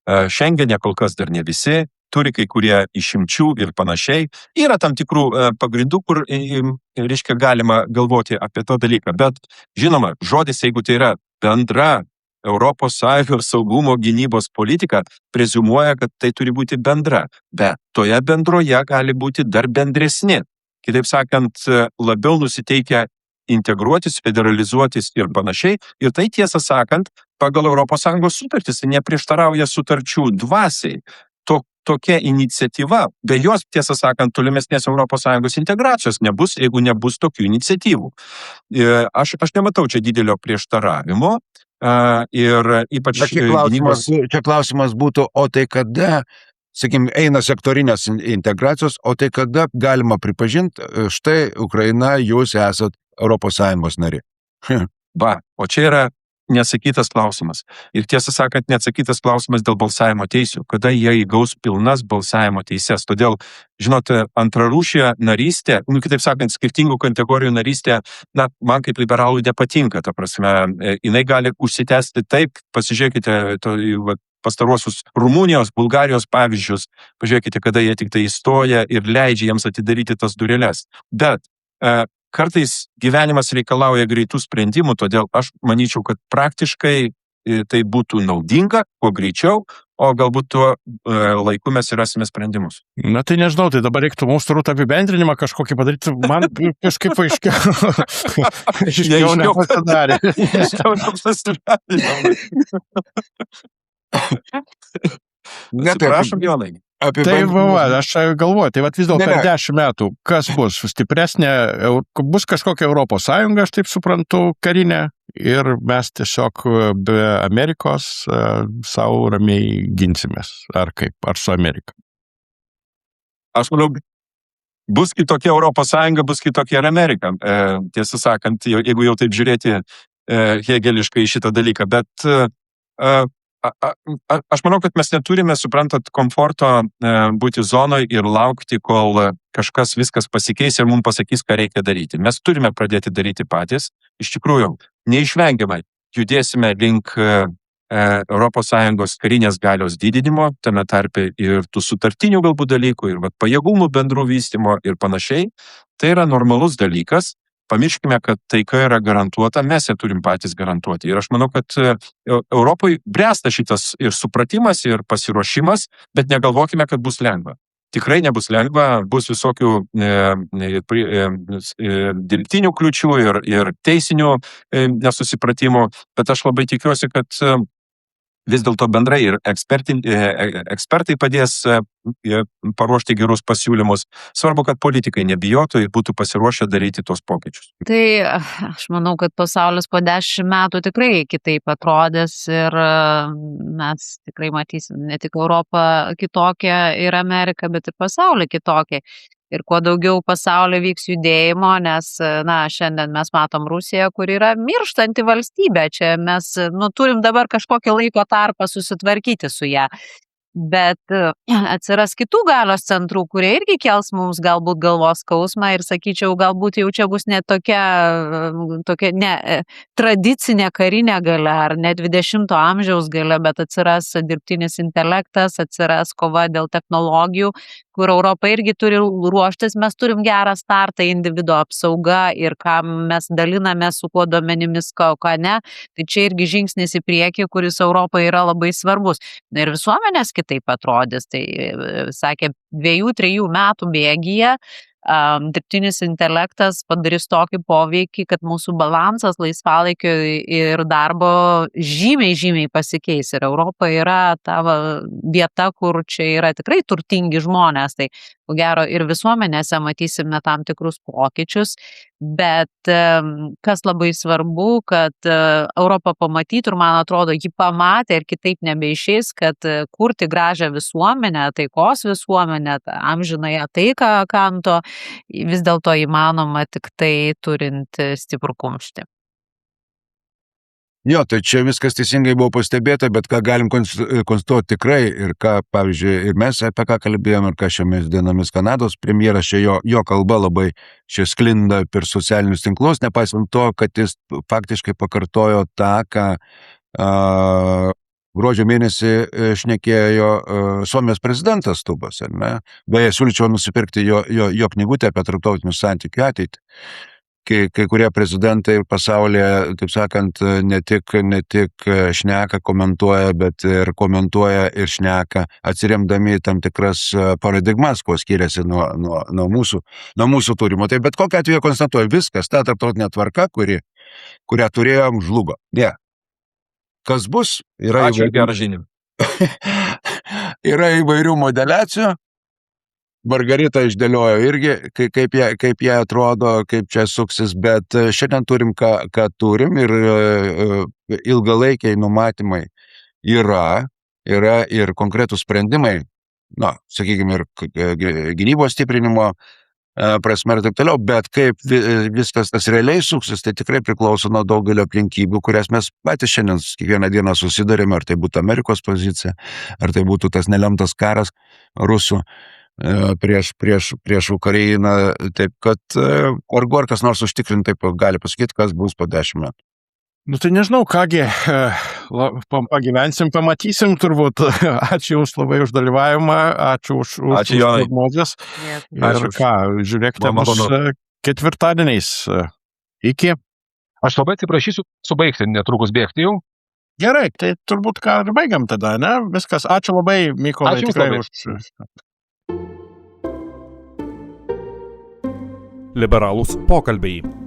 Šengene kol kas dar ne visi, turi kai kurie išimčių ir panašiai. Yra tam tikrų pagrindų, kur, reiškia, galima galvoti apie tą dalyką. Bet, žinoma, žodis, jeigu tai yra bendra Europos Sąjungos saugumo gynybos politika, preziumuoja, kad tai turi būti bendra. Bet toje bendroje gali būti dar bendresni. Kitaip sakant, labiau nusiteikę integruotis, federalizuotis ir panašiai. Ir tai, tiesą sakant, pagal ES sutartis neprieštarauja sutarčių dvasiai. Tokia iniciatyva, be jos, tiesą sakant, tolimesnės ES integracijos nebus, jeigu nebus tokių iniciatyvų. Aš nematau čia didelio prieštaravimo ir ypač gynybos. Čia klausimas būtų, o tai kada, sakykime, eina sektorinės integracijos, o tai kada galima pripažinti, štai Ukraina, jūs esat ES nari. O čia yra neatsakytas klausimas. Ir tiesą sakant, neatsakytas klausimas dėl balsavimo teisių, kada jie įgaus pilnas balsavimo teises. Todėl, žinote, antrarūšė narystė, kitaip sakant, skirtingų kategorijų narystė, man kaip liberalui nepatinka, ta prasme, jinai gali užsitęsti taip, pasižiūrėkite, pastaruosius Rumunijos, Bulgarijos pavyzdžius, pažiūrėkite, kada jie tik tai įstoja ir leidžia jiems atidaryti tas dureles. Bet kartais gyvenimas reikalauja greitų sprendimų, todėl aš manyčiau, kad praktiškai tai būtų naudinga, kuo greičiau, o galbūt tuo laiku mes rasime sprendimus. Na tai nežinau, tai dabar reiktų mums turbūt apibendrinimą kažkokį padaryti, man kažkaip aiškiau. Aiškiau nepasidarė. Prašom, Jonai. Tai aš galvoju, tai vis dėlto per 10 metų, kas bus stipresnė, bus kažkokia Europos Sąjunga, aš taip suprantu, karinė, ir mes tiesiog be Amerikos savo ramiai ginsimės, ar kaip, ar su Amerika. Aš manau, bus kitokia Europos Sąjunga, bus kitokia ir Amerika, tiesą sakant, jeigu jau taip žiūrėti hegeliškai į šitą dalyką, bet aš manau, kad mes neturime, suprantat, komforto būti zonoje ir laukti, kol kažkas viskas pasikeis ir mums pasakys, ką reikia daryti. Mes turime pradėti daryti patys. Iš tikrųjų, neišvengiamai judėsime link ES karinės galios didinimo, tame tarpe ir tų sutartinių galbūt dalykų, ir pajėgumų bendrų vystymo ir panašiai. Tai yra normalus dalykas. Pamirškime, kad taika yra garantuota, mes ją turim patys garantuoti. Ir aš manau, kad Europoje bręsta šitas ir supratimas, ir pasiruošimas, bet negalvokime, kad bus lengva. Tikrai nebus lengva, bus visokių dirbtinių kliūčių ir teisinių nesusipratimų, bet aš labai tikiuosi, kad vis dėlto bendrai ir ekspertai padės paruošti gerus pasiūlymus. Svarbu, kad politikai nebijotų ir būtų pasiruošę daryti tos pokyčius. Tai aš manau, kad pasaulis po 10 metų tikrai kitaip atrodys ir mes tikrai matysim ne tik Europą kitokią ir Ameriką, bet ir pasaulį kitokį. Ir kuo daugiau pasaulio vyks judėjimo, nes, šiandien mes matom Rusiją, kur yra mirštanti valstybė. Čia mes, turim dabar kažkokį laiko tarpą susitvarkyti su ją. Bet atsiras kitų galios centrų, kurie irgi kels mums galbūt galvos skausmą ir sakyčiau, galbūt jau čia bus ne tokia tradicinė karinė galia ar ne 20-ojo amžiaus galia, bet atsiras dirbtinis intelektas, atsiras kova dėl technologijų, kur Europa irgi turi ruoštis. Mes turim gerą startą, individuo apsauga ir ką mes daliname su kuo duomenimis, ką ne. Tai čia irgi žingsnis į priekį, kuris Europoje yra labai svarbus. Ir visuomenės kitaip atrodys. Tai sakė, 2-3 metų bėgyje dirbtinis intelektas padarys tokį poveikį, kad mūsų balansas laisvalaikio ir darbo žymiai pasikeis. Ir Europa yra ta vieta, kur čia yra tikrai turtingi žmonės. Tai ko gero ir visuomenėse matysime tam tikrus pokyčius, bet kas labai svarbu, kad Europa pamatytų ir man atrodo, ji pamatė ir kitaip nebeišeis, kad kurti gražią visuomenę, taikos visuomenę, amžinąją taiką Kanto, vis dėlto įmanoma tik tai turint stiprų kumštį. Jo, tai čia viskas teisingai buvo pastebėta, bet ką galim konstatuoti tikrai ir ką, pavyzdžiui, ir mes apie ką kalbėjom ir ką šiomis dienomis Kanados premjeras, čia jo kalba labai čia sklinda per socialinius tinklus, nepaisant to, kad jis faktiškai pakartojo tą, ką gruodžio mėnesį šnekėjo Suomijos prezidentas Stubbas, ne? Beje, siūlyčiau nusipirkti jo knygutę apie tarptautinių santykių ateitį. Kai kurie prezidentai pasaulyje, taip sakant, ne tik šneka, komentuoja, bet ir komentuoja ir šneka, atsiremdami tam tikras paradigmas, kuo skiriasi nuo mūsų turimo. Tai bet kokiu atveju konstatuoju, viskas, ta tarptautinė tvarka, kurią turėjom, žlugo. Ne. Kas bus? Ačiū, gerą žinią. Yra įvairių modeliacijų. Margarita išdėliojo irgi, kaip jie atrodo, kaip čia suksis, bet šiandien turim, ką turim ir ilgalaikiai numatymai yra ir konkretus sprendimai, sakykime, ir gynybos stiprinimo prasme ir taip toliau, bet kaip viskas tas realiai suksis, tai tikrai priklauso nuo daugelio aplinkybių, kurias mes patys šiandien kiekvieną dieną susidarėme, ar tai būtų Amerikos pozicija, ar tai būtų tas nelemtas karas rusų prieš Ukrainą, taip kad ar kas nors užtikrintai gali pasakyti, kas bus po 10 metų. Nu tai nežinau, kągi, pagyvensim, pamatysim turbūt. Ačiū Jums labai už dalyvavimą, ačiū už Ačiū, Jonai. prognozes. Ir Ačiū. ką, žiūrėkite Buvo mus malonu. ketvirtadieniais. Iki. Aš labai atsiprašysiu subaigti, netrukus bėgti jau. Gerai, tai turbūt ką ir baigiam tada, ne? Viskas. Ačiū labai, Mykolai, Ačiū Jums tikrai labai. už... Liberalūs pokalbiai.